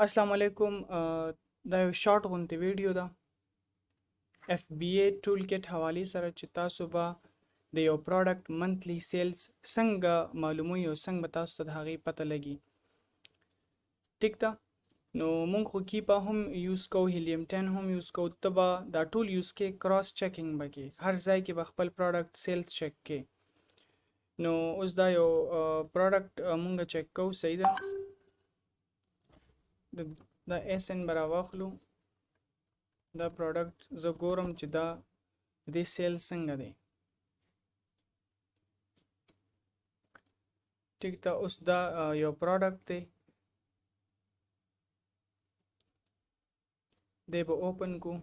السلام علیکم دا یو شارټ غونډه ویډیو ده FBA ټولکټ حواله سره چې تاسو به د یو پروډکټ منثلی سیلز څنګه معلوموي او څنګه به تاسو ته د هغې پته لګي. ټیک ده، نو مونږ خو کیپا هم یوز کوو، هیلیم 10 هم یوز کوو. ته به دا ټول یوز کې کراس چیکینګ به کې هر ځای کې به خپل پروډکټ سیلز چیک کې. نو اوس دا یو پروډکټ مونږ چیک کوو. صحیح ده، دا SN به راواخلو. دا پروډکټ زه ګورم چې دا د سیل څنګه دی. ټیک ده، اوس دا یو پروډکټ دی، دی به اوپن کو.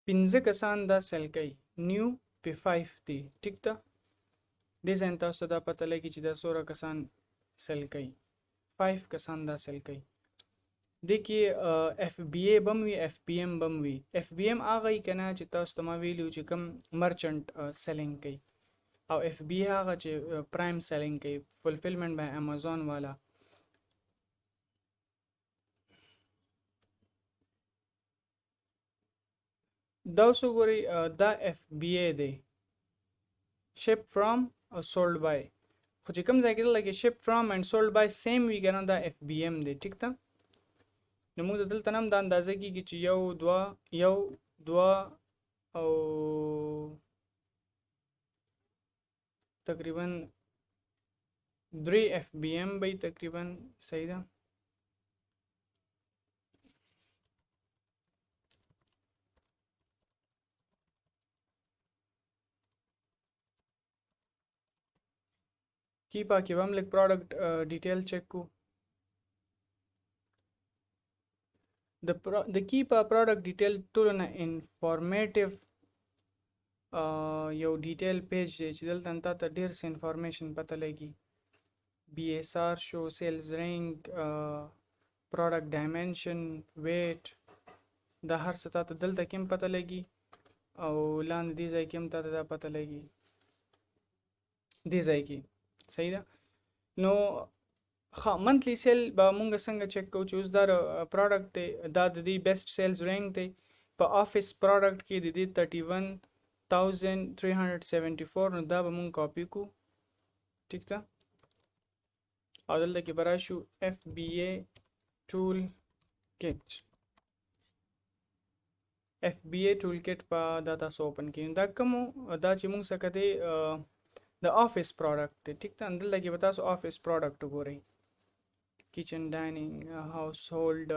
پنځه کسان دا سیل کوي، نیو پی 5 دی. ټیک ده، دې ځای تاسو دا پته لګي چې دا څومره کسان سیل کوي. 5 کسان دا سیل کوي. دې کې FBA بم وي، FBM بم وي. FBM هغه یې کنه چې تاسو ته ما ویلو چې کوم مرچنټ سیلینګ کوي، او FBA هغه چې پرایم سیلینګ کوي، فولفلمنٹ بای امازون والا. دا اوس وګورئ، دا FBA دی، شپ فرام او سولډ بای. خو چې کوم ځای کې دلته شپ فرام اینڈ سولډ بای سیم وي کنه، دا FBM دی. ټیک ده، نو موږ دلته هم دا اندازه کیږي چې یو دوه او تقریبا 3 FBM به تقریبا. صحیح ده، کیپا کې هم لیک پروډکټ ډیټیل چیک کو. د کیپا پروډکټ ډیټیل ټولنه انفارمیټیو یو ډیټیل پیج دی چې دلته تاسو ته ډیر څه انفارمیشن پته لګي. BSR شو، سیلز رینک، پروډکټ ډایمنشن، ویټ، دا هر څه تاسو دلته کې پته لګي، او لاندې دې ځای کې هم تاسو دا پته لګي دې ځای کې. صحیح ده، نو منثلی سیل به مونږ څنګه چیک کوو چې اوس دا پروډکټ دی، دا د دې بیسټ سیلز رینک دی. په آفیس پروډکټ کې د دې 31,374، نو دا به مونږ کاپی کو. ټیک ده، او دلته کې به راشو FBA ټول کټ. FBA ټول کټ په دا تاسو اوپن کړئ. دا کوم دا چې مونږ څخه دی د آفیس پروډکټ دی. ټیک ده، دلته کې به تاسو آفیس پروډکټ وګورئ، کچن، ډایننګ، هاوس هولډ،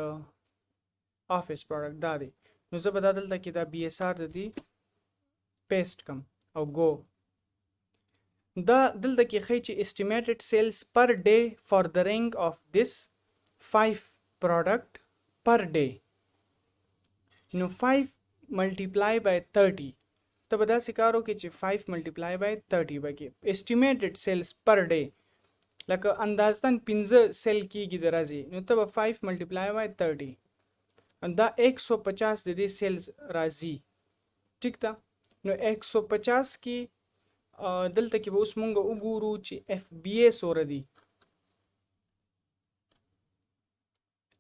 آفیس پروډکټ دا دی. نو زه به دا دلته کې دا BSR د دې پیسټ کم او گو. دا دلته کې ښیي چې استیمیټډ سیلز پر ډے فار د رینک آف دیس 5 پروډکټ پر ډے. نو 5 ملټیپلای بای 30، ته به داسې کار وکړې چې 5 ملټیپلای بای 30 به کې استیمیټډ سیلز پر ډے، لکه اندازتن 15 سیل کیږي د ورځې، نو ته به 5 ملټیپلای بای 30، دا 150 د دې سیلز راځي. ټیک ده، نو 150 کې دلته کې به اوس مونږ وګورو چې FBA سوره دي.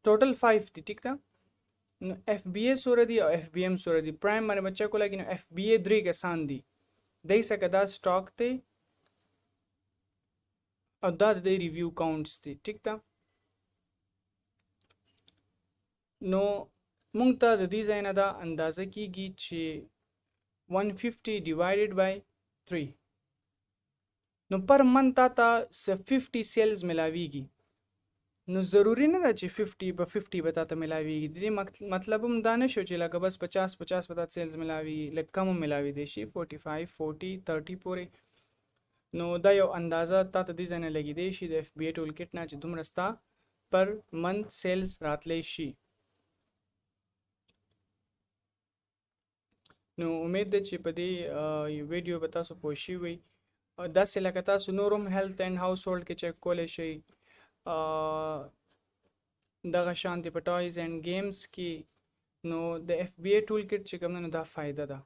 ټوټل 5 دي. ټیک ده، نو FBA سوره دي او FBM سوره دي. پرایم باندې بچا کو لګي، نو FBA 3 کسان دي، دای څخه دا سٹاک ته او دا د ریویو کاونټس دي. ټیک ده، نو مونږ ته د دې ځای نه دا اندازه کیږي چې 150 ډیوایډډ بای 3، نو پر منث تا 50 سیلز ملاویږي. نو ضروری نه ده چې 50 به 50 به تاسو ملاویږي. د دې مطلب هم دا نه شو چې لکه بس 50 به تاسو سیلز ملاویږي، لکه کم ملاوي دي شي 45 40 30 پورې. نو دا یو اندازه تاسو دې ځنه لګی دی شي د FBA ټول کټ نه چې دومره ستا پر منث سیلز راتلی شي. نو امید ده چې په دې ویډیو به تاسو پوه شئ وي داسې لکه تاسو نور هم هیلث اینډ هاوس هولډ کې چیک کولی شئ دغه شانتې په ټایز اینډ ګیمز کې نو د اف بی ای ټول کټ چې کوم نه دا فایده ده